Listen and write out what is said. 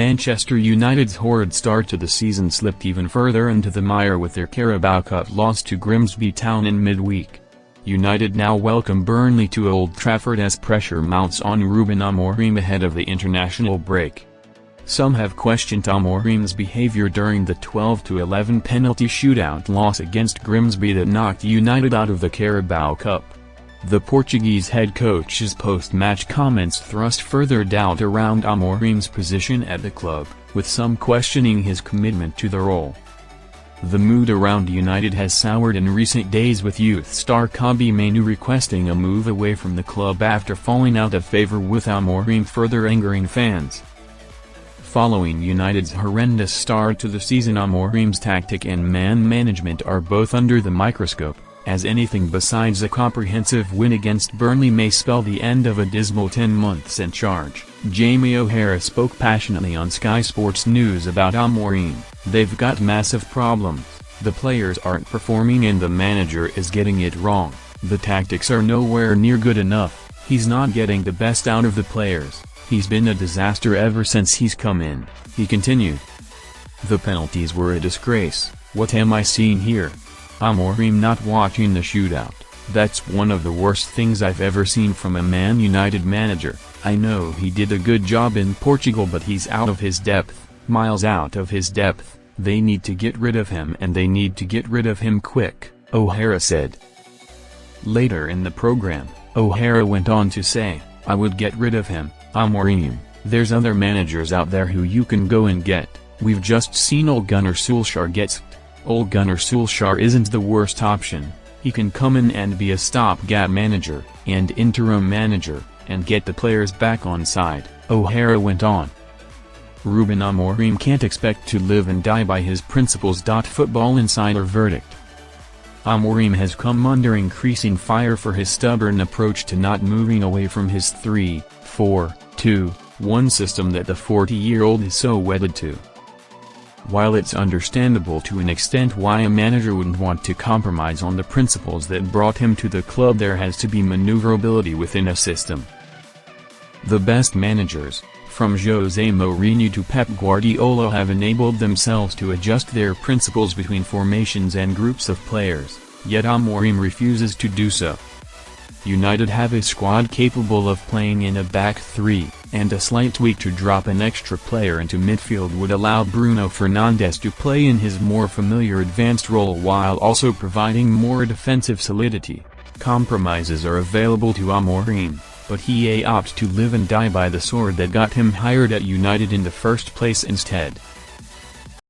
Manchester United's horrid start to the season slipped even further into the mire with their Carabao Cup loss to Grimsby Town in midweek. United now welcome Burnley to Old Trafford as pressure mounts on Ruben Amorim ahead of the international break. Some have questioned Amorim's behaviour during the 12-11 penalty shootout loss against Grimsby that knocked United out of the Carabao Cup. The Portuguese head coach's post-match comments thrust further doubt around Amorim's position at the club, with some questioning his commitment to the role. The mood around United has soured in recent days, with youth star Kobbie Mainoo requesting a move away from the club after falling out of favour with Amorim, further angering fans. Following United's horrendous start to the season, Amorim's tactic and man management are both under the microscope, as anything besides a comprehensive win against Burnley may spell the end of a dismal 10 months in charge. Jamie O'Hara spoke passionately on Sky Sports News about Amorim. "They've got massive problems, the players aren't performing and the manager is getting it wrong. The tactics are nowhere near good enough, he's not getting the best out of the players, he's been a disaster ever since he's come in," he continued. "The penalties were a disgrace. What am I seeing here? Amorim not watching the shootout, that's one of the worst things I've ever seen from a Man United manager. I know he did a good job in Portugal, but he's out of his depth, miles out of his depth. They need to get rid of him, and they need to get rid of him quick," O'Hara said. Later in the program, O'Hara went on to say, "I would get rid of him, Amorim. There's other managers out there who you can go and get. We've just seen Ole Gunnar Solskjaer get sacked. Ole Gunnar Solskjaer isn't the worst option. He can come in and be a stopgap manager, and interim manager, and get the players back on side," O'Hara went on. Ruben Amorim can't expect to live and die by his principles. Football Insider verdict. Amorim has come under increasing fire for his stubborn approach to not moving away from his 3-4-2-1 system that the 40-year-old is so wedded to. While it's understandable to an extent why a manager wouldn't want to compromise on the principles that brought him to the club, there has to be maneuverability within a system. The best managers, from Jose Mourinho to Pep Guardiola, have enabled themselves to adjust their principles between formations and groups of players, yet Amorim refuses to do so. United have a squad capable of playing in a back three, and a slight tweak to drop an extra player into midfield would allow Bruno Fernandes to play in his more familiar advanced role while also providing more defensive solidity. Compromises are available to Amorim, but he opts to live and die by the sword that got him hired at United in the first place instead.